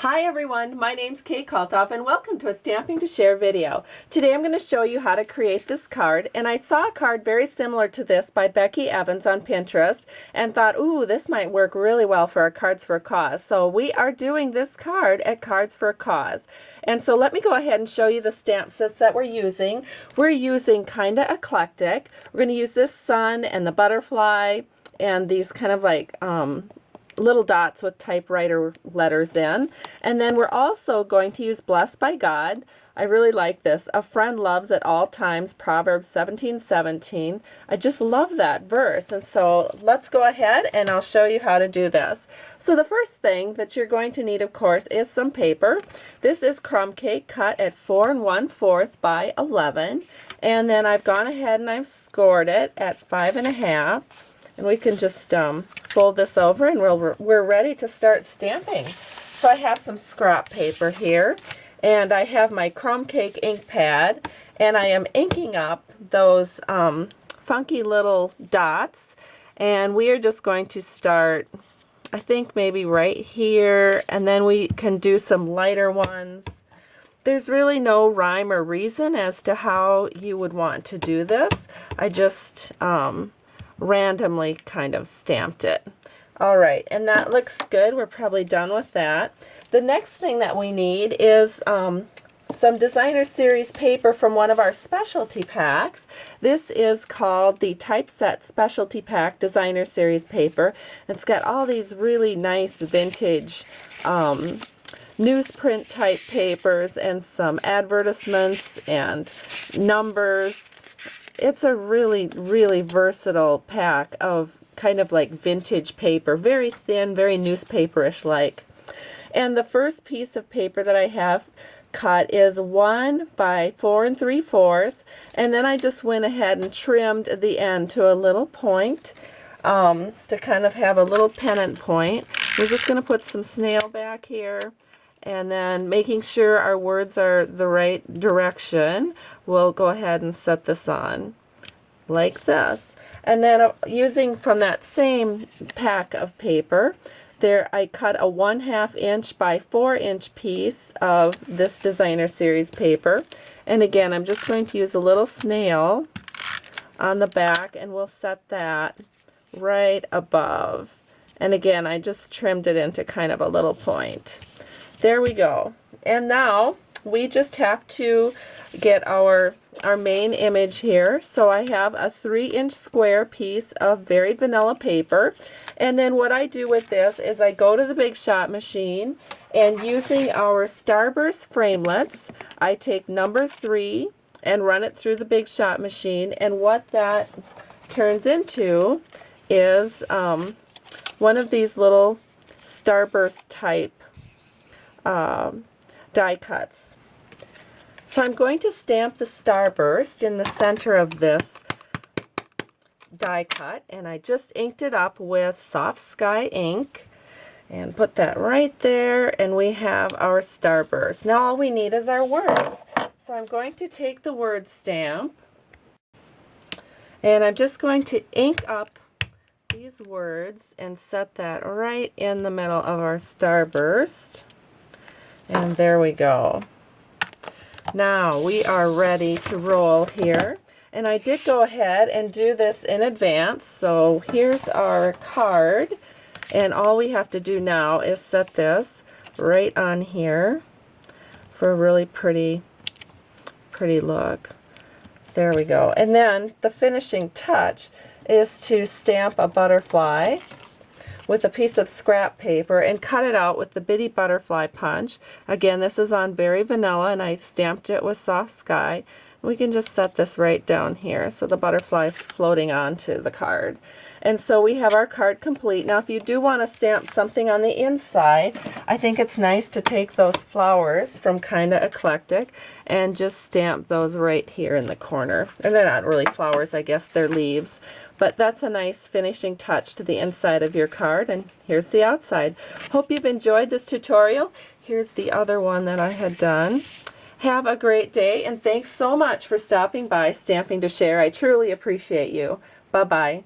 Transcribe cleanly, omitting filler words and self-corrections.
Hi everyone, my name's Kate Kalthoff and welcome to a Stamping to Share video. Today I'm going to show you how to create this card, and I saw a card very similar to this by Becky Evans on Pinterest and thought, ooh, this might work really well for our Cards for a Cause. So we are doing this card at Cards for a Cause. And so let me go ahead and show you the stamp sets that we're using. We're using Kinda Eclectic. We're going to use this sun and the butterfly and these kind of like little dots with typewriter letters in. And then we're also going to use Blessed by God. I really like this. A friend loves at all times, Proverbs 17:17. I just love that verse. And so let's go ahead and I'll show you how to do this. So the first thing that you're going to need, of course, is some paper. This is crumb cake cut at 4 1/4 by 11. And then I've gone ahead and I've scored it at 5 1/2. And we can just fold this over and we're ready to start stamping. So I have some scrap paper here, and I have my crumb cake ink pad, and I am inking up those funky little dots, and we are just going to start, I think maybe right here, and then we can do some lighter ones. There's really no rhyme or reason as to how you would want to do this. I just randomly kind of stamped it. All right, and that looks good. We're probably done with that. The next thing that we need is some Designer Series paper from one of our specialty packs. This is called the Typeset Specialty Pack Designer Series paper. It's got all these really nice vintage newsprint type papers and some advertisements and numbers. It's a really, really versatile pack of kind of like vintage paper, very thin, very newspaperish like. And the first piece of paper that I have cut is 1 by 4 3/4, and then I just went ahead and trimmed the end to a little point to kind of have a little pennant point. We're just going to put some snail back here, and then making sure our words are the right direction, we'll go ahead and set this on like this. And then using from that same pack of paper, there I cut a 1/2 inch by 4 inch piece of this Designer Series paper. And again, I'm just going to use a little snail on the back, and we'll set that right above. And again, I just trimmed it into kind of a little point. There we go. And now we just have to get our main image here. So I have a 3-inch square piece of varied vanilla paper, and then what I do with this is I go to the Big Shot machine, and using our Starburst framelits, I take number 3 and run it through the Big Shot machine, and what that turns into is one of these little Starburst type die cuts. So I'm going to stamp the Starburst in the center of this die cut, and I just inked it up with Soft Sky ink and put that right there, and we have our Starburst. Now all we need is our words. So I'm going to take the word stamp, and I'm just going to ink up these words and set that right in the middle of our Starburst. And there we go. Now we are ready to roll here, and I did go ahead and do this in advance. So here's our card, and all we have to do now is set this right on here for a really pretty look. There we go. And then the finishing touch is to stamp a butterfly with a piece of scrap paper and cut it out with the bitty butterfly punch. Again, this is on Very Vanilla, and I stamped it with Soft Sky. We can just set this right down here so the butterfly is floating onto the card. And so we have our card complete. Now if you do want to stamp something on the inside, I think it's nice to take those flowers from Kinda Eclectic and just stamp those right here in the corner. And they're not really flowers, I guess they're leaves. But that's a nice finishing touch to the inside of your card, and here's the outside. Hope you've enjoyed this tutorial. Here's the other one that I had done. Have a great day, and thanks so much for stopping by Stamping to Share. I truly appreciate you. Bye-bye.